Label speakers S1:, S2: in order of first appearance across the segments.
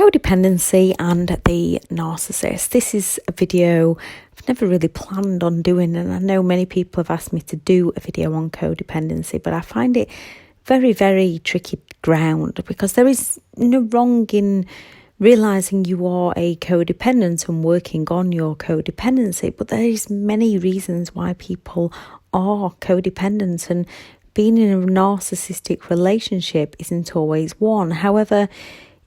S1: Codependency and the narcissist. This is a video I've never really planned on doing, and I know many people have asked me to do a video on codependency, but I find it very, very tricky ground because there is no wrong in realising you are a codependent and working on your codependency, but there is many reasons why people are codependent, and being in a narcissistic relationship isn't always one. However,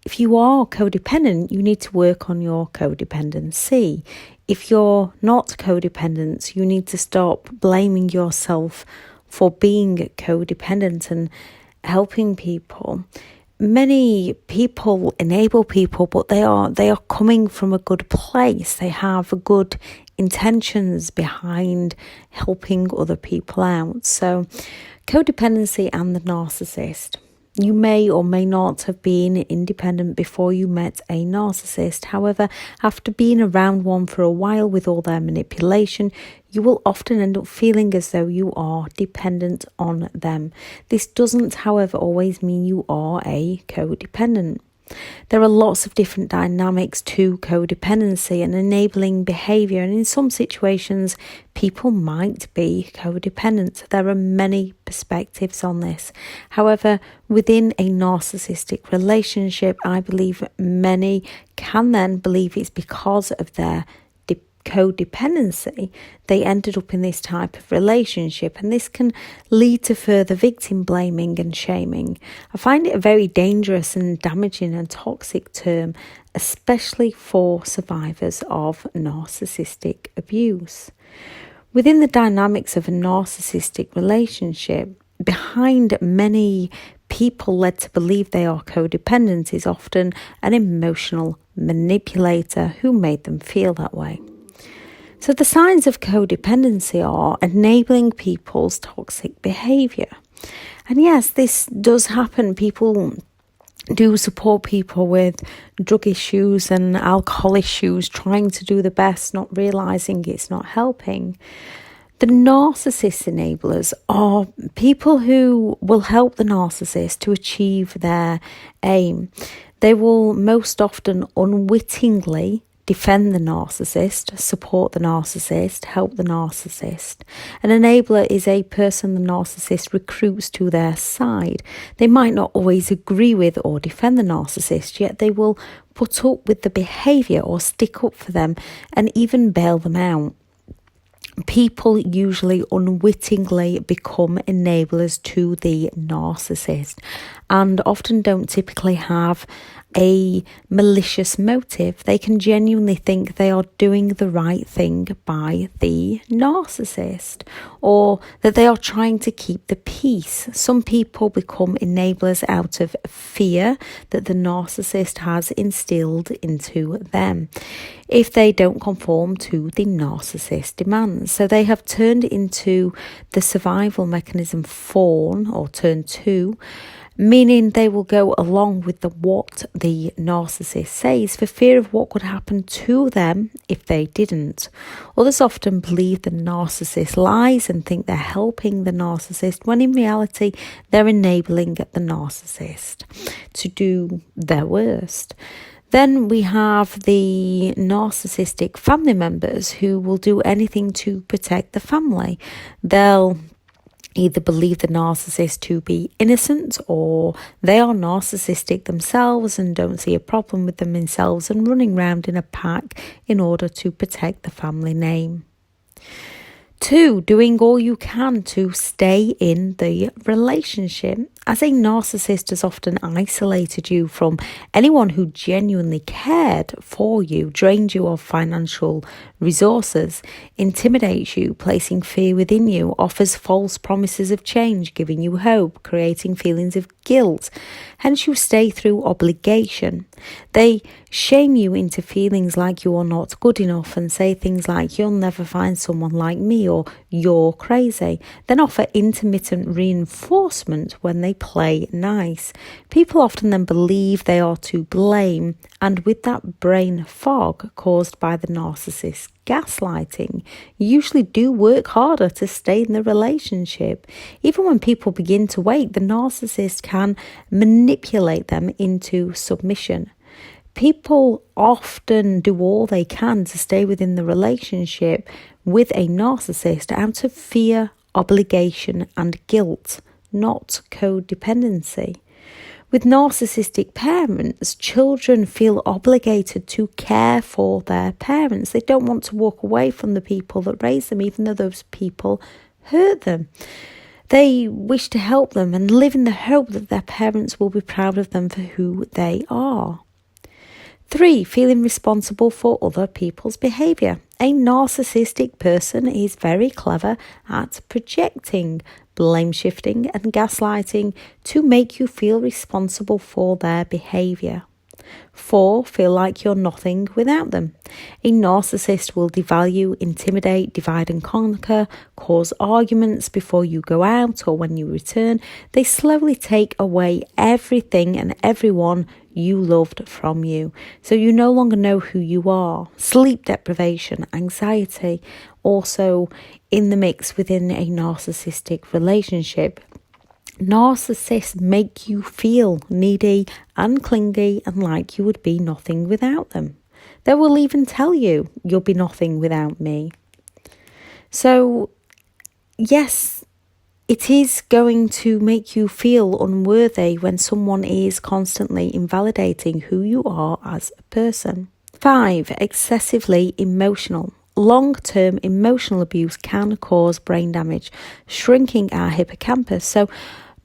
S1: if you are codependent, you need to work on your codependency. If you're not codependent, you need to stop blaming yourself for being codependent and helping people. Many people enable people, but they are coming from a good place. They have good intentions behind helping other people out. So, codependency and the narcissist. You may or may not have been independent before you met a narcissist. However, after being around one for a while with all their manipulation, you will often end up feeling as though you are dependent on them. This doesn't, however, always mean you are a codependent. There are lots of different dynamics to codependency and enabling behaviour, and in some situations people might be codependent. There are many perspectives on this. However, within a narcissistic relationship, I believe many can then believe it's because of their codependency they ended up in this type of relationship, and this can lead to further victim blaming and shaming. I find it a very dangerous and damaging and toxic term, especially for survivors of narcissistic abuse. Within the dynamics of a narcissistic relationship, behind many people led to believe they are codependent is often an emotional manipulator who made them feel that way. So the signs of codependency are enabling people's toxic behaviour. And yes, this does happen. People do support people with drug issues and alcohol issues, trying to do the best, not realising it's not helping. The narcissist enablers are people who will help the narcissist to achieve their aim. They will most often unwittingly defend the narcissist, support the narcissist, help the narcissist. An enabler is a person the narcissist recruits to their side. They might not always agree with or defend the narcissist, yet they will put up with the behaviour or stick up for them and even bail them out. People usually unwittingly become enablers to the narcissist and often don't typically have a malicious motive. They can genuinely think they are doing the right thing by the narcissist, or that they are trying to keep the peace. Some people become enablers out of fear that the narcissist has instilled into them if they don't conform to the narcissist demands. So they have turned into the survival mechanism fawn, or turn 2, meaning they will go along with what the narcissist says for fear of what could happen to them if they didn't. Others often believe the narcissist lies and think they're helping the narcissist, when in reality they're enabling the narcissist to do their worst. Then we have the narcissistic family members who will do anything to protect the family. They'll either believe the narcissist to be innocent, or they are narcissistic themselves and don't see a problem with them themselves and running around in a pack in order to protect the family name. 2, doing all you can to stay in the relationship. As a narcissist has often isolated you from anyone who genuinely cared for you, drained you of financial resources, intimidates you, placing fear within you, offers false promises of change, giving you hope, creating feelings of guilt. Hence you stay through obligation. They shame you into feelings like you are not good enough and say things like, "You'll never find someone like me," or "You're crazy." Then offer intermittent reinforcement when they play nice. People often then believe they are to blame, and with that brain fog caused by the narcissist's gaslighting, usually do work harder to stay in the relationship. Even when people begin to wait, the narcissist can manipulate them into submission. People often do all they can to stay within the relationship with a narcissist out of fear, obligation, and guilt, not codependency. With narcissistic parents, children feel obligated to care for their parents. They don't want to walk away from the people that raised them, even though those people hurt them. They wish to help them and live in the hope that their parents will be proud of them for who they are. 3, feeling responsible for other people's behaviour. A narcissistic person is very clever at projecting, blame shifting and gaslighting to make you feel responsible for their behaviour. 4, feel like you're nothing without them. A narcissist will devalue, intimidate, divide and conquer, cause arguments before you go out or when you return. They slowly take away everything and everyone you loved from you. So you no longer know who you are. Sleep deprivation, anxiety, also in the mix within a narcissistic relationship. Narcissists make you feel needy and clingy and like you would be nothing without them. They will even tell you, you'll be nothing without me. So, yes, it is going to make you feel unworthy when someone is constantly invalidating who you are as a person. 5, excessively emotional. Long-term emotional abuse can cause brain damage, shrinking our hippocampus. So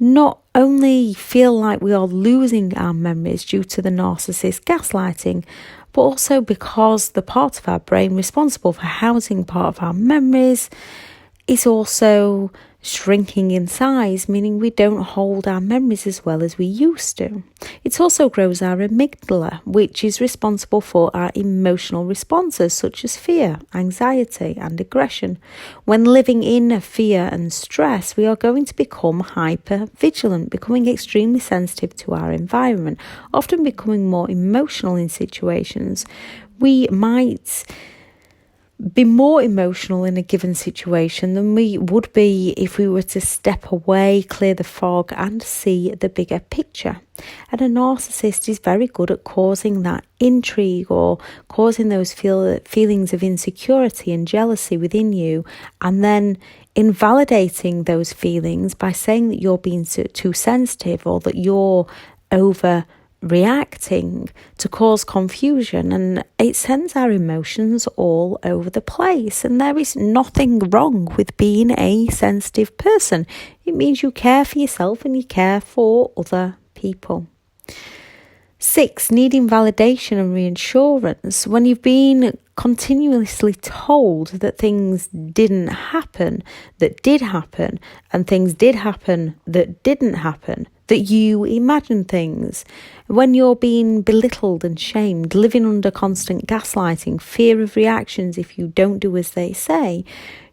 S1: not only feel like we are losing our memories due to the narcissist gaslighting, but also because the part of our brain responsible for housing part of our memories is also shrinking in size, meaning we don't hold our memories as well as we used to. It also grows our amygdala, which is responsible for our emotional responses such as fear, anxiety and aggression. When living in fear and stress, we are going to become hyper vigilant, becoming extremely sensitive to our environment, often becoming more emotional in situations. We might be more emotional in a given situation than we would be if we were to step away, clear the fog and see the bigger picture. And a narcissist is very good at causing that intrigue or causing those feelings of insecurity and jealousy within you, and then invalidating those feelings by saying that you're being too sensitive or that you're overreacting to cause confusion, and it sends our emotions all over the place. And there is nothing wrong with being a sensitive person. It means you care for yourself and you care for other people. 6, needing validation and reassurance. When you've been continuously told that things didn't happen that did happen, and things did happen that didn't happen, that you imagine things. When you're being belittled and shamed, living under constant gaslighting, fear of reactions if you don't do as they say,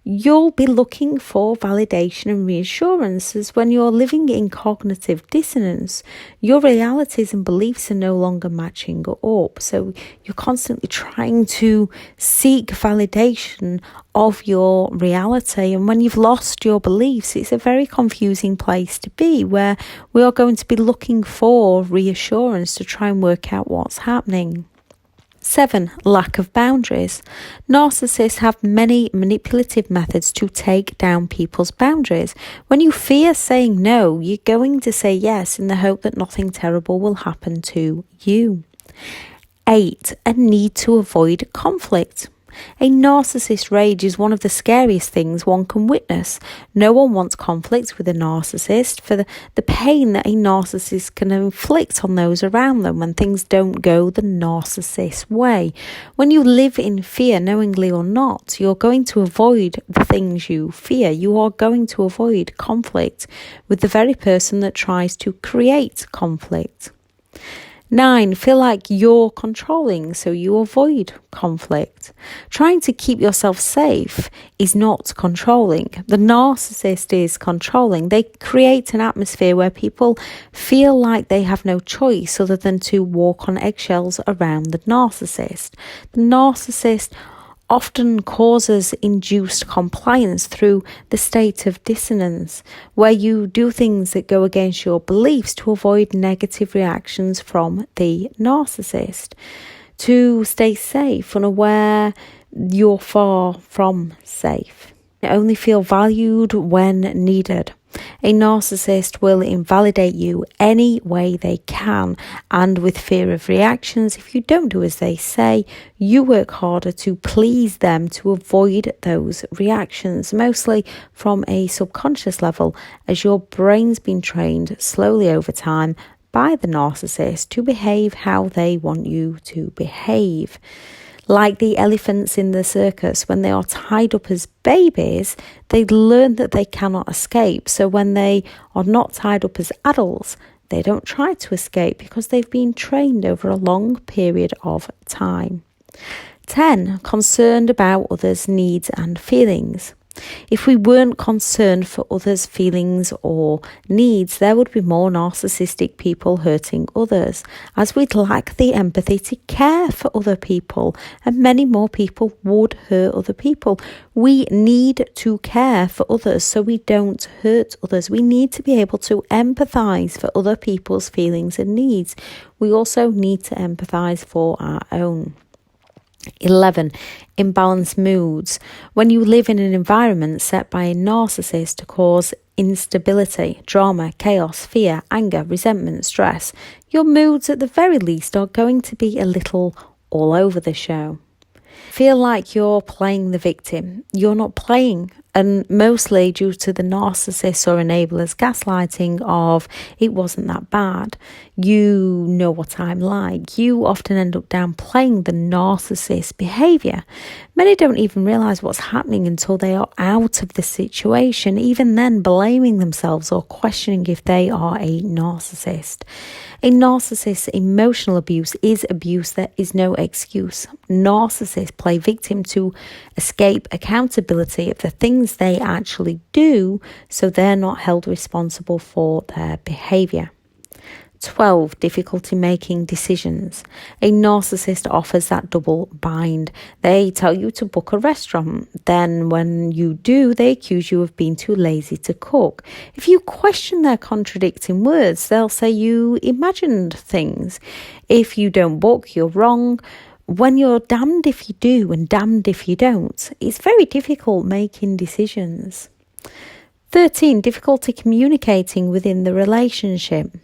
S1: you'll be looking for validation and reassurances. When you're living in cognitive dissonance, your realities and beliefs are no longer matching up. So you're constantly trying to seek validation of your reality. And when you've lost your beliefs, it's a very confusing place to be, where we are going to be looking for reassurance to try and work out what's happening. 7, lack of boundaries. Narcissists have many manipulative methods to take down people's boundaries. When you fear saying no, you're going to say yes in the hope that nothing terrible will happen to you. 8, a need to avoid conflict. A narcissist rage is one of the scariest things one can witness. No one wants conflict with a narcissist for the pain that a narcissist can inflict on those around them when things don't go the narcissist way. When you live in fear, knowingly or not, you're going to avoid the things you fear. You are going to avoid conflict with the very person that tries to create conflict. 9, feel like you're controlling, so you avoid conflict. Trying to keep yourself safe is not controlling. The narcissist is controlling. They create an atmosphere where people feel like they have no choice other than to walk on eggshells around the narcissist. The narcissist often causes induced compliance through the state of dissonance, where you do things that go against your beliefs to avoid negative reactions from the narcissist. To stay safe, unaware you're far from safe. Only feel valued when needed. A narcissist will invalidate you any way they can, and with fear of reactions, if you don't do as they say, you work harder to please them to avoid those reactions, mostly from a subconscious level, as your brain's been trained slowly over time by the narcissist to behave how they want you to behave. Like the elephants in the circus, when they are tied up as babies, they learn that they cannot escape. So when they are not tied up as adults, they don't try to escape because they've been trained over a long period of time. 10. Concerned about others' needs and feelings. If we weren't concerned for others' feelings or needs, there would be more narcissistic people hurting others, as we'd lack the empathy to care for other people, and many more people would hurt other people. We need to care for others so we don't hurt others. We need to be able to empathise for other people's feelings and needs. We also need to empathise for our own. 11. Imbalanced moods. When you live in an environment set by a narcissist to cause instability, drama, chaos, fear, anger, resentment, stress, your moods at the very least are going to be a little all over the show. Feel like you're playing the victim. You're not playing, and mostly due to the narcissist or enabler's gaslighting of it wasn't that bad. You know what I'm like. You often end up downplaying the narcissist's behaviour. Many don't even realise what's happening until they are out of the situation, even then blaming themselves or questioning if they are a narcissist. A narcissist's emotional abuse is abuse. There is no excuse. Narcissists play victim to escape accountability of the things they actually do, so they're not held responsible for their behaviour. 12. Difficulty making decisions. A narcissist offers that double bind. They tell you to book a restaurant. Then when you do, they accuse you of being too lazy to cook. If you question their contradicting words, they'll say you imagined things. If you don't book, you're wrong. When you're damned if you do and damned if you don't, it's very difficult making decisions. 13. Difficulty communicating within the relationship.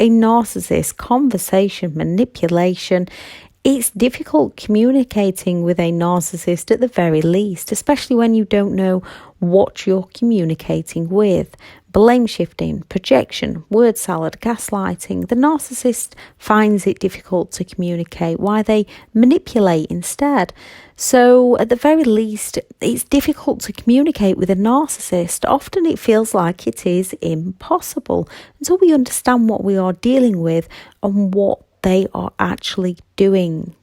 S1: A narcissist, conversation, manipulation. It's difficult communicating with a narcissist at the very least, especially when you don't know what you're communicating with. Blame shifting, projection, word salad, gaslighting. The narcissist finds it difficult to communicate, why they manipulate instead. So at the very least, it's difficult to communicate with a narcissist. Often it feels like it is impossible until we understand what we are dealing with and what they are actually doing.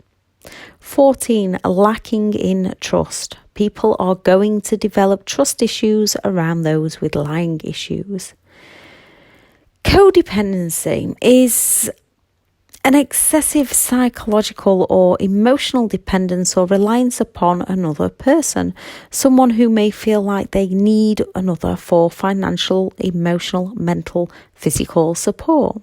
S1: 14. Lacking in trust. People are going to develop trust issues around those with lying issues. Codependency is an excessive psychological or emotional dependence or reliance upon another person, someone who may feel like they need another for financial, emotional, mental, physical support.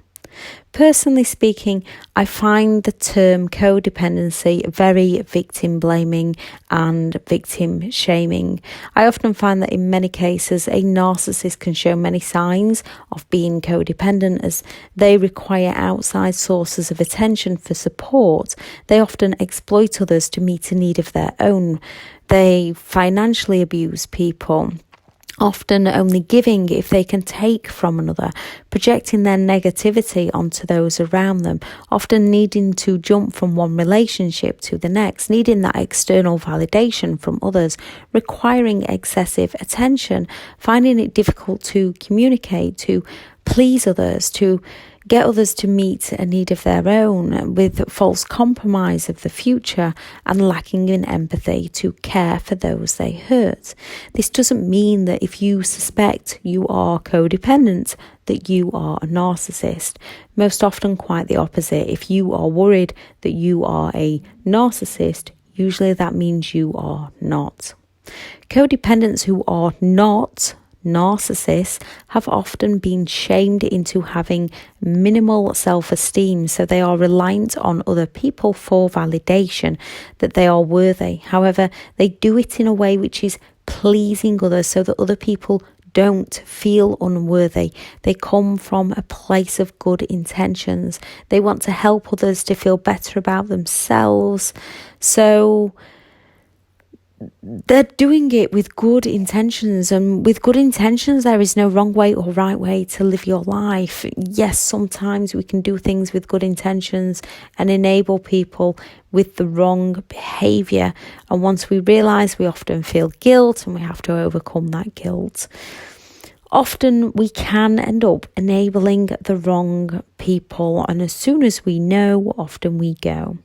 S1: Personally speaking, I find the term codependency very victim blaming and victim shaming. I often find that in many cases a narcissist can show many signs of being codependent as they require outside sources of attention for support. They often exploit others to meet a need of their own. They financially abuse people, often only giving if they can take from another, projecting their negativity onto those around them, often needing to jump from one relationship to the next, needing that external validation from others, requiring excessive attention, finding it difficult to communicate, to please others, to get others to meet a need of their own, with false compromise of the future and lacking in empathy to care for those they hurt. This doesn't mean that if you suspect you are codependent, that you are a narcissist. Most often quite the opposite. If you are worried that you are a narcissist, usually that means you are not. Codependents who are not narcissists have often been shamed into having minimal self-esteem, so they are reliant on other people for validation that they are worthy. However, they do it in a way which is pleasing others so that other people don't feel unworthy. They come from a place of good intentions. They want to help others to feel better about themselves. So they're doing it with good intentions, and with good intentions there is no wrong way or right way to live your life. Yes, sometimes we can do things with good intentions and enable people with the wrong behaviour, and once we realise, we often feel guilt and we have to overcome that guilt. Often we can end up enabling the wrong people, and as soon as we know, often we go.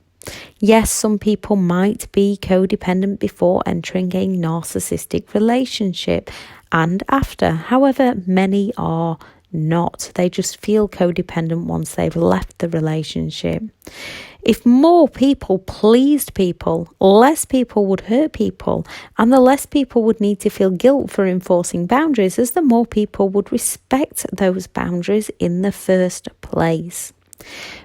S1: Yes, some people might be codependent before entering a narcissistic relationship and after. However, many are not. They just feel codependent once they've left the relationship. If more people pleased people, less people would hurt people, and the less people would need to feel guilt for enforcing boundaries, as the more people would respect those boundaries in the first place.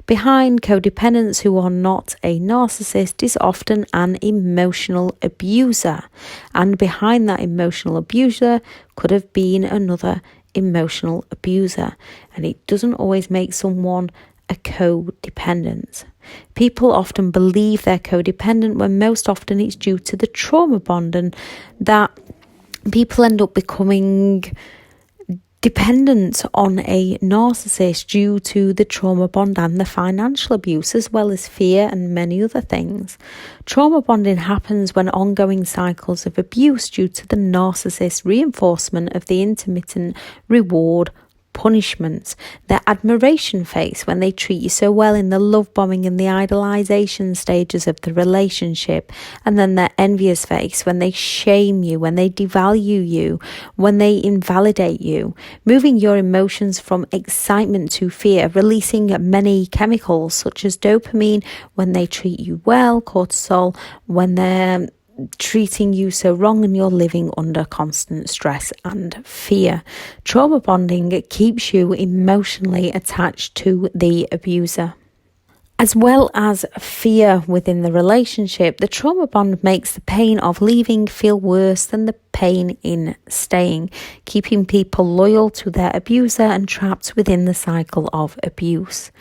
S1: Behind codependents who are not a narcissist is often an emotional abuser, and behind that emotional abuser could have been another emotional abuser, and it doesn't always make someone a codependent. People often believe they're codependent when most often it's due to the trauma bond, and that people end up becoming dependent on a narcissist due to the trauma bond and the financial abuse, as well as fear and many other things. Trauma bonding happens when ongoing cycles of abuse due to the narcissist's reinforcement of the intermittent reward punishments, their admiration phase when they treat you so well in the love bombing and the idolization stages of the relationship, and then their envious phase when they shame you, when they devalue you, when they invalidate you, moving your emotions from excitement to fear, releasing many chemicals such as dopamine when they treat you well, cortisol when they're treating you so wrong and you're living under constant stress and fear. Trauma bonding keeps you emotionally attached to the abuser. As well as fear within the relationship, the trauma bond makes the pain of leaving feel worse than the pain in staying, keeping people loyal to their abuser and trapped within the cycle of abuse.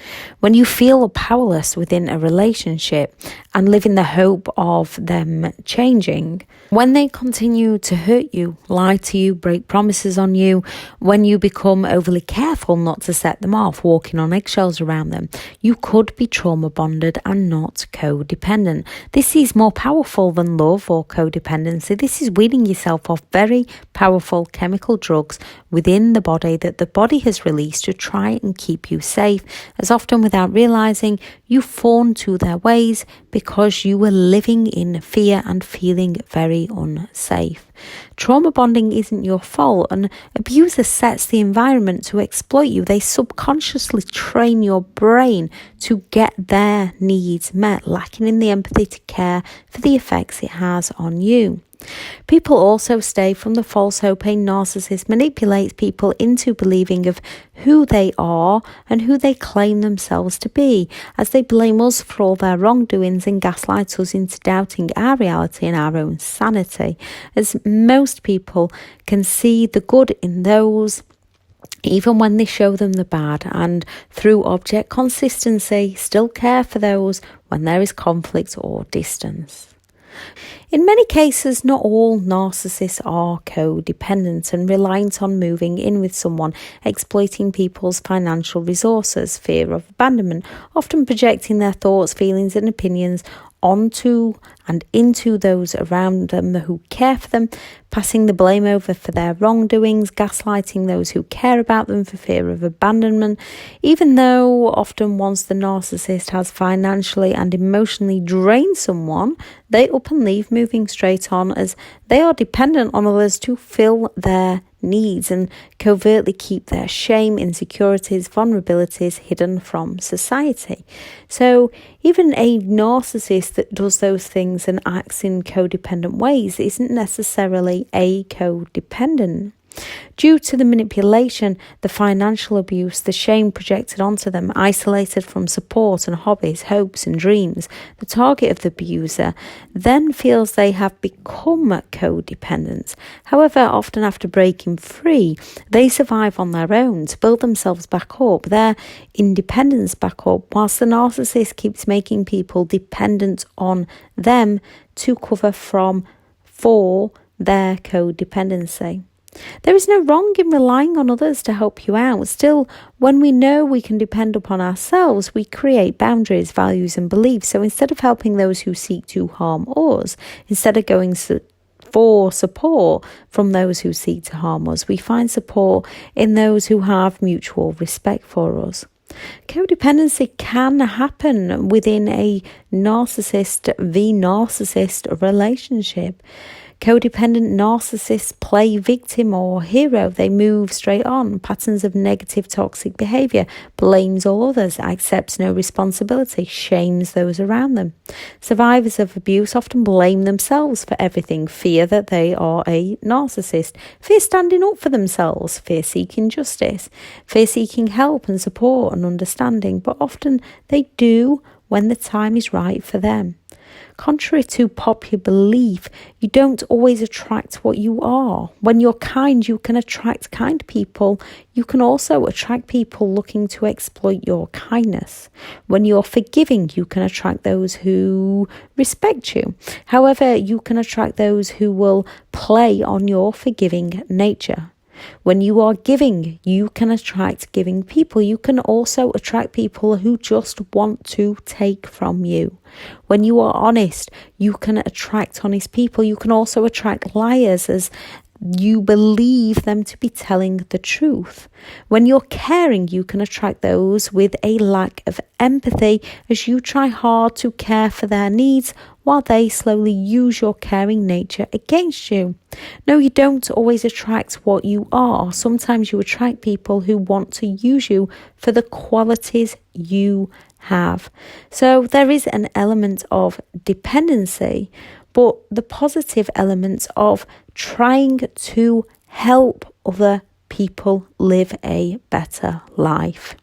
S1: When you feel powerless within a relationship and live in the hope of them changing, when they continue to hurt you, lie to you, break promises on you, when you become overly careful not to set them off, walking on eggshells around them, you could be trauma bonded and not codependent. This is more powerful than love or codependency. This is weaning yourself off very powerful chemical drugs within the body that the body has released to try and keep you safe, as often without realizing you fawn to their ways because you were living in fear and feeling very unsafe. Trauma bonding isn't your fault. An abuser sets the environment to exploit you. They subconsciously train your brain to get their needs met, lacking in the empathy to care for the effects it has on you. People also stay from the false hope a narcissist manipulates people into believing of who they are and who they claim themselves to be, as they blame us for all their wrongdoings and gaslight us into doubting our reality and our own sanity, as most people can see the good in those even when they show them the bad, and through object consistency still care for those when there is conflict or distance. In many cases, not all narcissists are codependent and reliant on moving in with someone, exploiting people's financial resources, fear of abandonment, often projecting their thoughts, feelings and opinions onto and into those around them who care for them, passing the blame over for their wrongdoings, gaslighting those who care about them for fear of abandonment, even though often once the narcissist has financially and emotionally drained someone, they up and leave, moving straight on as they are dependent on others to fill their needs and covertly keep their shame, insecurities, vulnerabilities hidden from society. So even a narcissist that does those things and acts in codependent ways isn't necessarily a codependent. Due to the manipulation, the financial abuse, the shame projected onto them, isolated from support and hobbies, hopes and dreams, the target of the abuser then feels they have become codependent. However, often after breaking free, they survive on their own to build themselves back up, their independence back up, whilst the narcissist keeps making people dependent on them to cover for their codependency. There is no wrong in relying on others to help you out. Still, when we know we can depend upon ourselves, we create boundaries, values and beliefs. So instead of helping those who seek to harm us, instead of going for support from those who seek to harm us, we find support in those who have mutual respect for us. Codependency can happen within a narcissist v narcissist relationship. Codependent narcissists play victim or hero. They move straight on. Patterns of negative, toxic behaviour. Blames all others. Accepts no responsibility. Shames those around them. Survivors of abuse often blame themselves for everything. Fear that they are a narcissist. Fear standing up for themselves. Fear seeking justice. Fear seeking help and support and understanding. But often they do when the time is right for them. Contrary to popular belief, you don't always attract what you are. When you're kind, you can attract kind people. You can also attract people looking to exploit your kindness. When you're forgiving, you can attract those who respect you. However, you can attract those who will play on your forgiving nature. When you are giving, you can attract giving people. You can also attract people who just want to take from you. When you are honest, you can attract honest people. You can also attract liars as you believe them to be telling the truth. When you're caring, you can attract those with a lack of empathy as you try hard to care for their needs while they slowly use your caring nature against you. No, you don't always attract what you are. Sometimes you attract people who want to use you for the qualities you have. So there is an element of dependency, but the positive elements of trying to help other people live a better life.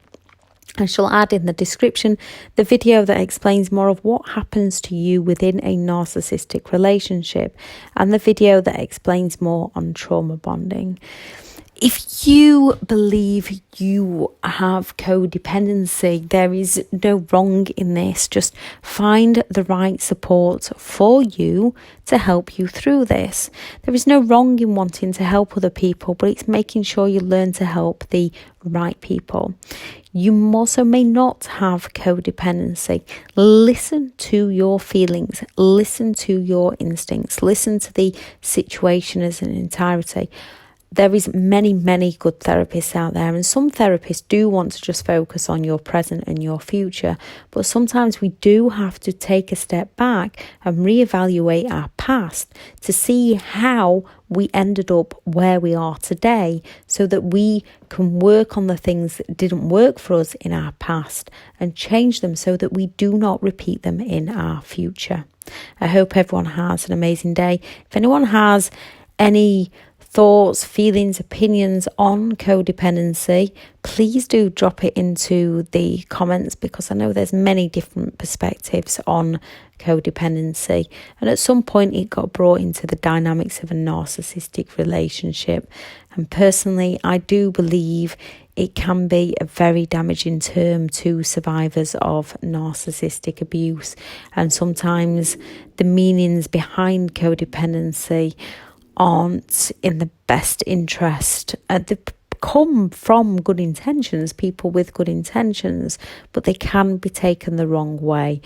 S1: I shall add in the description the video that explains more of what happens to you within a narcissistic relationship and the video that explains more on trauma bonding. If you believe you have codependency, there is no wrong in this. Just find the right support for you to help you through this. There is no wrong in wanting to help other people, but it's making sure you learn to help the right people. You also may not have codependency. Listen to your feelings. Listen to your instincts. Listen to the situation as an entirety. There is many good therapists out there, and some therapists do want to just focus on your present and your future. But sometimes we do have to take a step back and reevaluate our past to see how we ended up where we are today so that we can work on the things that didn't work for us in our past and change them so that we do not repeat them in our future. I hope everyone has an amazing day. If anyone has any thoughts, feelings, opinions on codependency, please do drop it into the comments, because I know there's many different perspectives on codependency, and at some point it got brought into the dynamics of a narcissistic relationship, and personally I do believe it can be a very damaging term to survivors of narcissistic abuse, and sometimes the meanings behind codependency aren't in the best interest. They come from good intentions, people with good intentions, but they can be taken the wrong way.